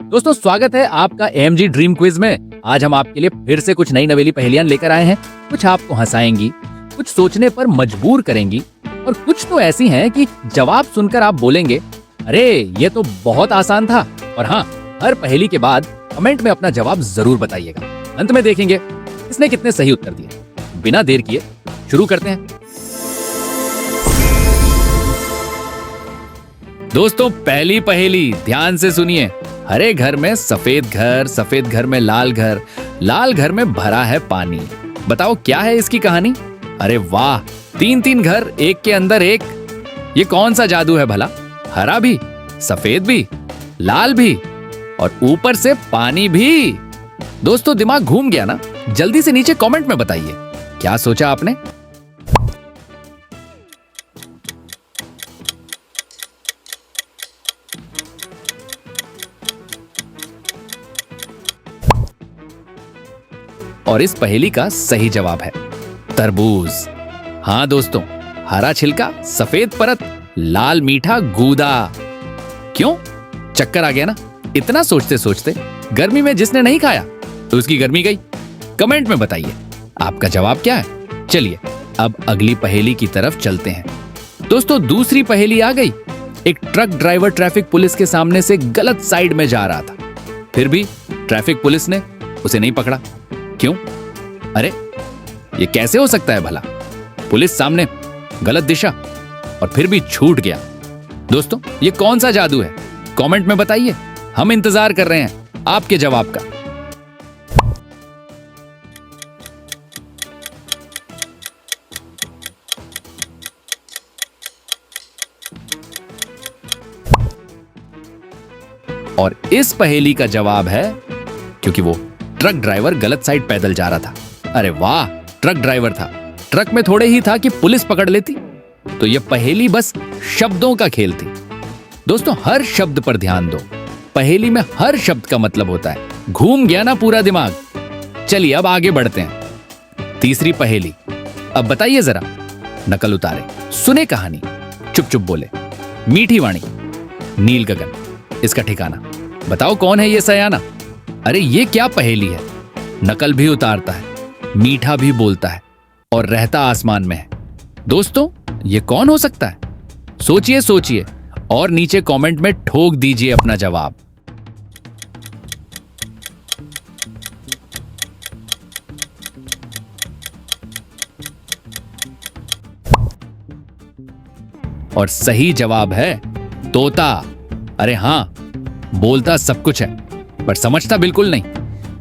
दोस्तों स्वागत है आपका एएमजी ड्रीम क्विज में। आज हम आपके लिए फिर से कुछ नई नवेली पहेलियां लेकर आए हैं। कुछ आपको हंसाएंगी, कुछ सोचने पर मजबूर करेंगी और कुछ तो ऐसी हैं कि जवाब सुनकर आप बोलेंगे अरे ये तो बहुत आसान था। और हाँ, हर पहेली के बाद कमेंट में अपना जवाब जरूर बताइएगा। अंत में देखेंगे इसने कितने सही उत्तर दिए। बिना देर किए शुरू करते हैं। दोस्तों पहली पहेली ध्यान से सुनिए। हरे घर में सफेद घर, सफेद घर में लाल घर, लाल घर में भरा है पानी। बताओ क्या है इसकी कहानी? अरे वाह, तीन तीन घर एक के अंदर एक। ये कौन सा जादू है भला? हरा भी, सफेद भी, लाल भी और ऊपर से पानी भी। दोस्तों दिमाग घूम गया ना? जल्दी से नीचे कमेंट में बताइए क्या सोचा आपने। और इस पहेली का सही जवाब है तरबूज। हाँ दोस्तों, हरा छिलका, सफेद परत, लाल मीठा गूदा। क्यों? चक्कर आ गया ना? इतना सोचते सोचते गर्मी में जिसने नहीं खाया तो उसकी गर्मी गई। कमेंट में बताइए आपका जवाब क्या है। चलिए अब अगली पहेली की तरफ चलते हैं। दोस्तों दूसरी पहेली आ गई। एक ट्रक ड्राइवर ट्रैफिक पुलिस के सामने से गलत साइड में जा रहा था, फिर भी ट्रैफिक पुलिस ने उसे नहीं पकड़ा। क्यों? अरे ये कैसे हो सकता है भला? पुलिस सामने, गलत दिशा और फिर भी छूट गया। दोस्तों ये कौन सा जादू है? कमेंट में बताइए, हम इंतजार कर रहे हैं आपके जवाब का। और इस पहेली का जवाब है क्योंकि वो ट्रक ड्राइवर गलत साइड पैदल जा रहा था। अरे वाह, ट्रक ड्राइवर था। ट्रक में थोड़े ही था कि पुलिस पकड़ लेती। तो ये पहेली बस शब्दों का खेल थी। दोस्तों हर शब्द पर ध्यान दो। पहेली में हर शब्द का मतलब होता है। घूम गया ना पूरा दिमाग? चलिए अब आगे बढ़ते हैं। तीसरी पहेली। अब बताइए जरा, नकल उतारे, सुने कहानी, चुप चुप बोले, मीठी वाणी, नील गगन, इसका ठिकाना। बताओ कौन है ये सयाना? अरे ये क्या पहेली है? नकल भी उतारता है, मीठा भी बोलता है और रहता आसमान में है। दोस्तों ये कौन हो सकता है? सोचिए सोचिए और नीचे कमेंट में ठोक दीजिए अपना जवाब। और सही जवाब है तोता। अरे हां, बोलता सब कुछ है पर समझता बिल्कुल नहीं।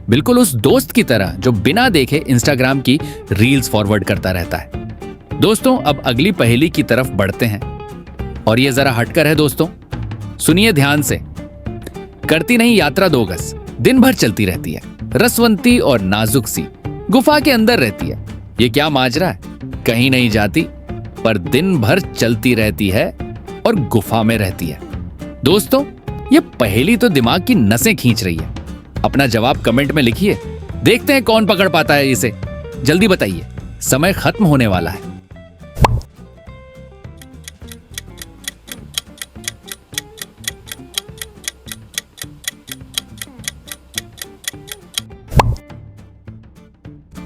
बिल्कुल उस दोस्त की तरह जो बिना देखे इंस्टाग्राम की रील्स फॉरवर्ड करता रहता है। दोस्तों अब अगली पहेली की तरफ बढ़ते हैं और ये जरा हटकर है दोस्तों। सुनिए ध्यान से। करती नहीं यात्रा 2 गज, दिन भर चलती रहती है, रसवंती और नाजुक सी, गुफा के अंदर रहती है। ये क्या माजरा है? कहीं नहीं जाती पर दिन भर चलती रहती है और गुफा में रहती है। दोस्तों ये पहेली तो दिमाग की नसें खींच रही है। अपना जवाब कमेंट में लिखिए, देखते हैं कौन पकड़ पाता है इसे। जल्दी बताइए, समय खत्म होने वाला है।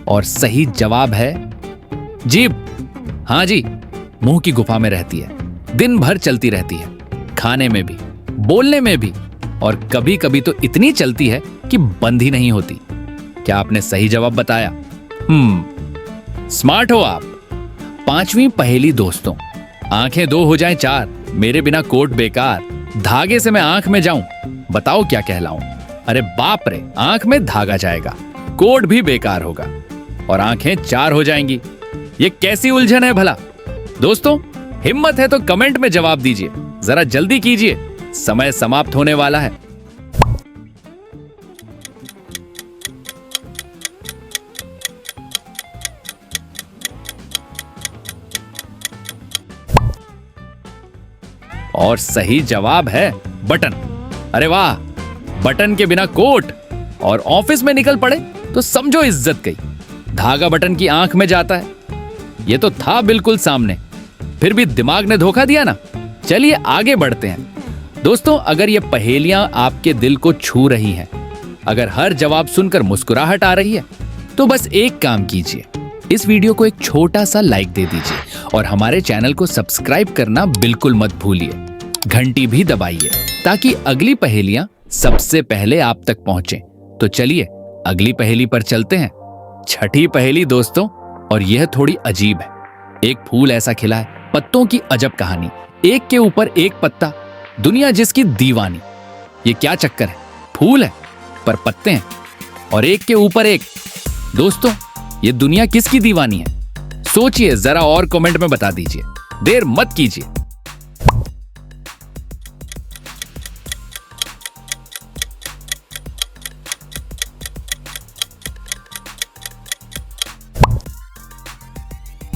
और सही जवाब है जीभ। हाँ जी, मुंह की गुफा में रहती है, दिन भर चलती रहती है, खाने में भी, बोलने में भी और कभी कभी तो इतनी चलती है कि बंद ही नहीं होती। क्या आपने सही जवाब बताया? स्मार्ट हो आप। 5वीं पहेली दोस्तों। आंखें 2 हो जाएं 4, मेरे बिना कोट बेकार, धागे से मैं आंख में जाऊं, बताओ क्या कहलाऊं? अरे बाप रे, आंख में धागा जाएगा, कोट भी बेकार होगा और आंखें 4 हो जाएंगी। ये कैसी उलझन है भला? दोस्तों हिम्मत है तो कमेंट में जवाब दीजिए, जरा जल्दी कीजिए, समय समाप्त होने वाला है। और सही जवाब है बटन। अरे वाह, बटन के बिना कोट और ऑफिस में निकल पड़े तो समझो इज्जत गई। धागा बटन की आंख में जाता है, ये तो था बिल्कुल सामने, फिर भी दिमाग ने धोखा दिया ना। चलिए आगे बढ़ते हैं। दोस्तों, अगर ये पहेलियां आपके दिल को छू रही हैं, अगर हर जवाब सुनकर मुस्कुराहट आ रही है, तो बस एक काम कीजिए, इस वीडियो को एक छोटा सा लाइक दे दीजिए और हमारे चैनल को सब्सक्राइब करना बिल्कुल मत भूलिए। घंटी भी दबाइए ताकि अगली पहेलियां सबसे पहले आप तक पहुंचे। तो चलिए अगली पहेली पर चलते हैं। छठी पहेली दोस्तों, और यह थोड़ी अजीब है। एक फूल ऐसा खिला है, पत्तों की अजब कहानी, एक के ऊपर एक पत्ता, दुनिया जिसकी दीवानी। ये क्या चक्कर है? फूल है पर पत्ते हैं और एक के ऊपर एक। दोस्तों, ये दुनिया किसकी दीवानी है? सोचिए जरा और कमेंट में बता दीजिए, देर मत कीजिए।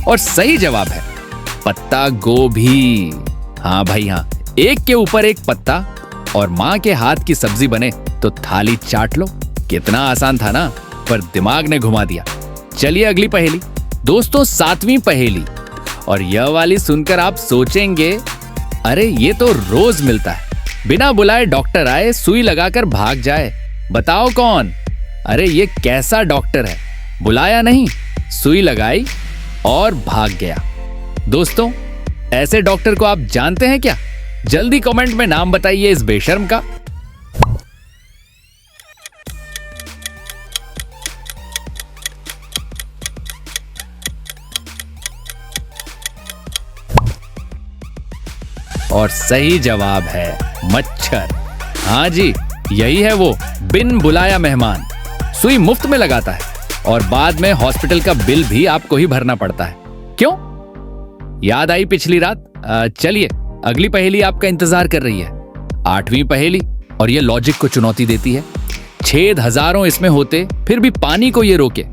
और सही जवाब है पत्ता गोभी। हाँ भाई हाँ, एक के ऊपर एक पत्ता और माँ के हाथ की सब्जी बने तो थाली चाट लो। कितना आसान था ना, पर दिमाग ने घुमा दिया। चलिए अगली पहेली दोस्तों, 7वीं पहेली, और यह वाली सुनकर आप सोचेंगे अरे ये तो रोज मिलता है, बिना बुलाए डॉक्टर आए, सुई लगाकर भाग जाए। बताओ कौन? अरे ये कैसा डॉक्टर है, बुलाया नहीं, सुई लगाई और भाग गया। दोस्तों, ऐसे डॉक्टर को आप जानते हैं क्या? जल्दी कमेंट में नाम बताइए इस बेशर्म का। और सही जवाब है मच्छर। हाँ जी, यही है वो बिन बुलाया मेहमान। सुई मुफ्त में लगाता है और बाद में हॉस्पिटल का बिल भी आपको ही भरना पड़ता है। क्यों? याद आई पिछली रात? चलिए अगली पहेली आपका इंतजार कर रही है। 8वीं पहेली, और ये लॉजिक को चुनौती देती है। छेद हजारों इसमें होते फिर भी पानी को ये रोके।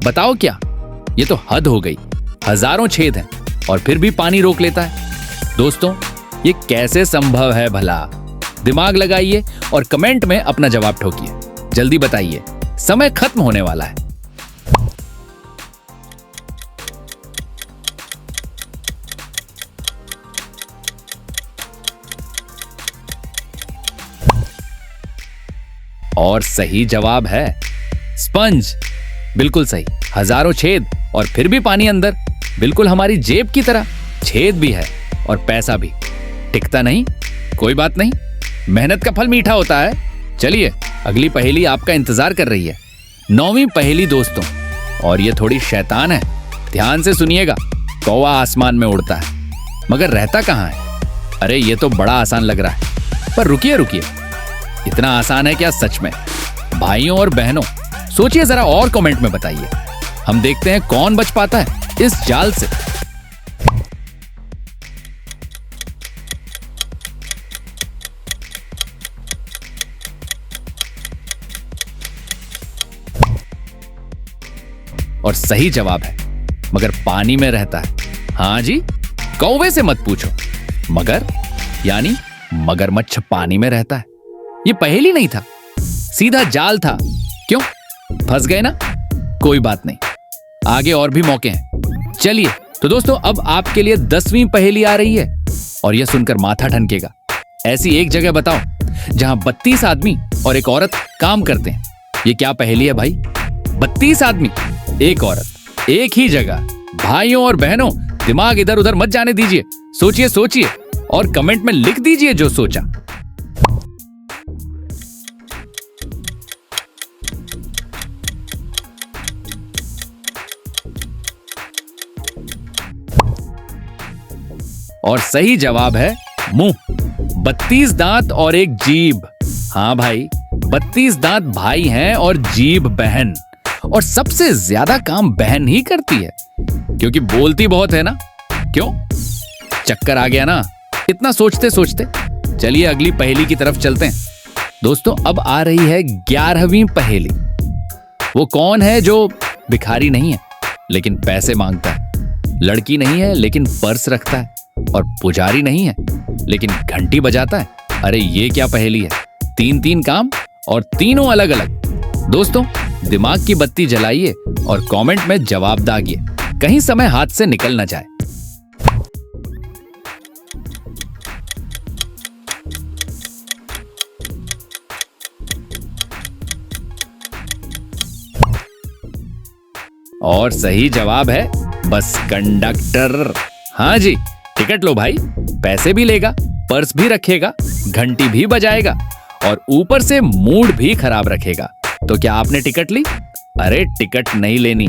बताओ क्या? ये तो हद हो गई। हजारों छेद हैं और फिर भी पानी रोक लेता है। दोस्तों, ये कैसे संभव है भला? दिमाग लगाइए और कमेंट में अपना जवाब ठोकिए। जल्दी बताइए, समय खत्म होने वाला है। और सही जवाब है स्पंज। बिल्कुल सही, हजारों छेद और फिर भी पानी अंदर, बिल्कुल हमारी जेब की तरह। छेद भी है और पैसा भी। टिकता नहीं? कोई बात नहीं, मेहनत का फल मीठा होता है। चलिए अगली पहेली आपका इंतजार कर रही है। 9वीं पहेली दोस्तों, और ये थोड़ी शैतान है। ध्यान से सुनिएगा। कौवा आसमान में उड़ता है मगर रहता कहाँ है? अरे ये तो बड़ा आसान लग रहा है, पर रुकिए रुकिए, इतना आसान है क्या सच में? भाइयों और बहनों, सोचिए जरा और कमेंट में बताइए। हम देखते हैं कौन बच पाता है इस जाल से। और सही जवाब है मगर पानी में रहता है। हाँ जी, कौवे से मत पूछो। मगर यानी मगरमच्छ पानी में रहता है। ये पहेली नहीं था, सीधा जाल था। क्यों? फंस गए ना? कोई बात नहीं, आगे और भी मौके हैं। चलिए तो दोस्तों, अब आपके लिए 10वीं पहेली आ रही है, और यह सुनकर माथा ठनकेगा। ऐसी एक जगह बताओ जहां 32 आदमी और एक औरत काम करते हैं। ये क्या पहेली है भाई? 32 आदमी, एक औरत, एक ही जगह। भाइयों और बहनों, दिमाग इधर उधर मत जाने दीजिए। सोचिए सोचिए और कमेंट में लिख दीजिए जो सोचा। और सही जवाब है मुंह। 32 दांत और एक जीभ। हाँ भाई, 32 दांत भाई हैं और जीभ बहन। और सबसे ज्यादा काम बहन ही करती है, क्योंकि बोलती बहुत है ना। क्यों? चक्कर आ गया ना इतना सोचते सोचते। चलिए अगली पहेली की तरफ चलते हैं। दोस्तों, अब आ रही है 11वीं पहेली। वो कौन है जो भिखारी नहीं है लेकिन पैसे मांगता है, लड़की नहीं है लेकिन पर्स रखता है, और पुजारी नहीं है लेकिन घंटी बजाता है? अरे ये क्या पहेली है? 3 काम और तीनों अलग अलग। दोस्तों, दिमाग की बत्ती जलाइए और कमेंट में जवाब दागिए, कहीं समय हाथ से निकल न जाए। और सही जवाब है बस कंडक्टर। हाँ जी, टिकट लो भाई, पैसे भी लेगा, पर्स भी रखेगा, घंटी भी बजाएगा और ऊपर से मूड भी खराब रखेगा। तो क्या आपने टिकट ली? अरे टिकट नहीं लेनी,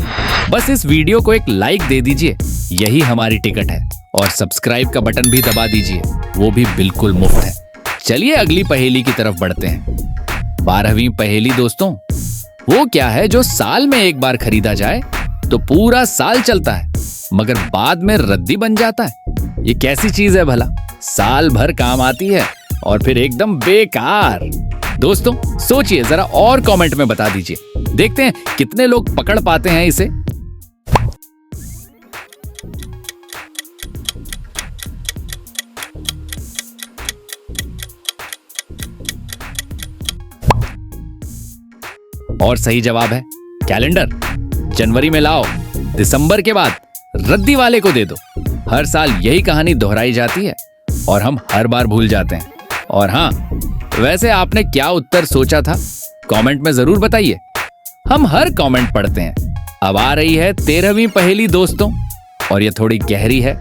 बस इस वीडियो को एक लाइक दे दीजिए, यही हमारी टिकट है। और सब्सक्राइब का बटन भी दबा दीजिए, वो भी बिल्कुल मुफ्त है। चलिए अगली पहेली की तरफ बढ़ते हैं। 12वीं पहेली दोस्तों, वो क्या है जो साल में एक बार खरीदा जाए तो पूरा साल चलता है मगर बाद में रद्दी बन जाता है? ये कैसी चीज है भला? साल भर काम आती है और फिर एकदम बेकार। दोस्तों सोचिए जरा और कमेंट में बता दीजिए, देखते हैं कितने लोग पकड़ पाते हैं इसे। और सही जवाब है कैलेंडर। जनवरी में लाओ, दिसंबर के बाद रद्दी वाले को दे दो। हर साल यही कहानी दोहराई जाती है और हम हर बार भूल जाते हैं। और हाँ, वैसे आपने क्या उत्तर सोचा था कमेंट में जरूर बताइए, हम हर कमेंट पढ़ते हैं। अब आ रही है 13वीं पहेली दोस्तों, और ये थोड़ी गहरी है।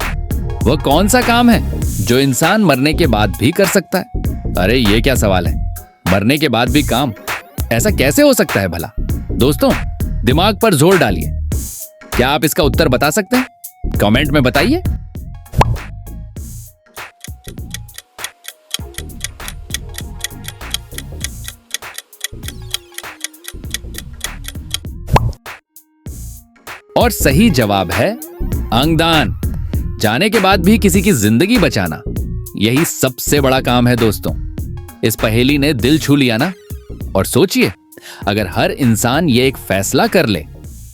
वह कौन सा काम है जो इंसान मरने के बाद भी कर सकता है? अरे ये क्या सवाल है, मरने के बाद भी काम, ऐसा कैसे हो सकता है भला? दोस्तों दिमाग पर जोर डालिए, क्या आप इसका उत्तर बता सकते हैं? कमेंट में बताइए। और सही जवाब है अंगदान। जाने के बाद भी किसी की जिंदगी बचाना, यही सबसे बड़ा काम है दोस्तों। इस पहेली ने दिल छू लिया ना? और सोचिए अगर हर इंसान ये एक फैसला कर ले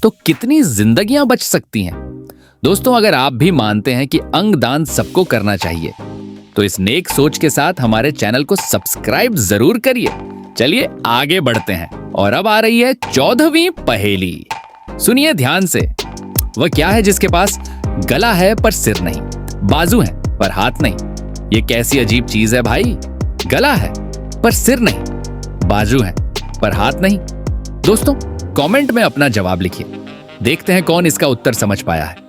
तो कितनी जिंदगियां बच सकती हैं। दोस्तों अगर आप भी मानते हैं कि अंगदान सबको करना चाहिए तो इस नेक सोच के साथ हमारे चैनल को सब्सक्राइब जरूर करिए। चलिए आगे बढ़ते हैं और अब आ रही है 14वीं पहेली। सुनिए ध्यान से। वह क्या है जिसके पास गला है पर सिर नहीं, बाजू है पर हाथ नहीं? ये कैसी अजीब चीज है भाई? गला है पर सिर नहीं, बाजू है पर हाथ नहीं। दोस्तों कमेंट में अपना जवाब लिखिए, देखते हैं कौन इसका उत्तर समझ पाया है।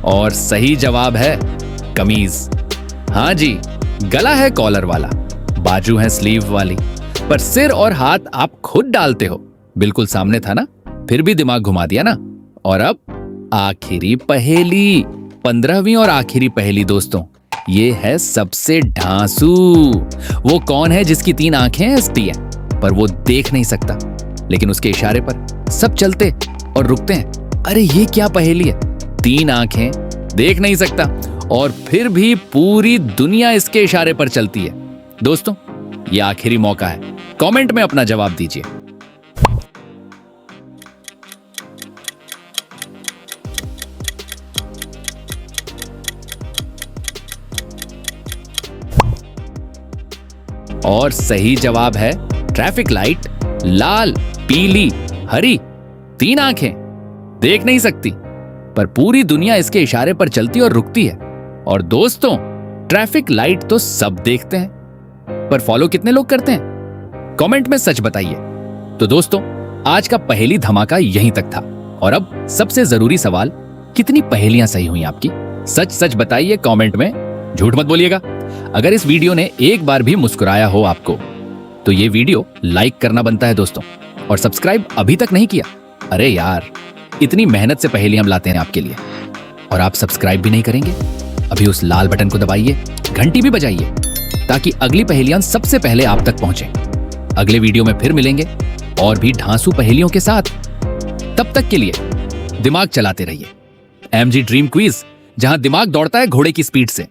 और सही जवाब है कमीज। हाँ जी, गला है कॉलर वाला, बाजू है स्लीव वाली, पर सिर और हाथ आप खुद डालते हो। बिल्कुल सामने था ना, फिर भी दिमाग घुमा दिया ना। और अब आखिरी पहेली, 15वीं और आखिरी पहेली दोस्तों, ये है सबसे ढांसू। वो कौन है जिसकी 3 आंखें हंसती हैं पर वो देख नहीं सकता, लेकिन उसके इशारे पर सब चलते और रुकते हैं? अरे ये क्या पहेली है? 3 आंखें, देख नहीं सकता और फिर भी पूरी दुनिया इसके इशारे पर चलती है। दोस्तों ये आखिरी मौका है, कमेंट में अपना जवाब दीजिए। और सही जवाब है ट्रैफिक लाइट। लाल, पीली, हरी, 3 आंखें, देख नहीं सकती पर पूरी दुनिया इसके इशारे पर चलती और रुकती है। और दोस्तों ट्रैफिक लाइट तो सब देखते हैं पर फॉलो कितने लोग करते हैं? कमेंट में सच बताइए। तो दोस्तों आज का पहेली धमाका यहीं तक था। और अब सबसे जरूरी सवाल, कितनी पहेलियां सही हुई आपकी? सच सच बताइए कमेंट में, झूठ मत बोलिएगा। अगर इस वीडियो ने एक बार भी मुस्कुराया हो आपको तो ये वीडियो लाइक करना बनता है दोस्तों। और सब्सक्राइब अभी तक नहीं किया? अरे यार, इतनी मेहनत से पहेली हम लाते हैं आपके लिए और आप सब्सक्राइब भी नहीं करेंगे? अभी उस लाल बटन को दबाइए, घंटी भी बजाइए ताकि अगली पहेलियां सबसे पहले आप तक पहुंचे। अगले वीडियो में फिर मिलेंगे और भी ढांसू पहेलियों के साथ। तब तक के लिए दिमाग चलाते रहिए। MG ड्रीम क्विज, जहां दिमाग दौड़ता है घोड़े की स्पीड से।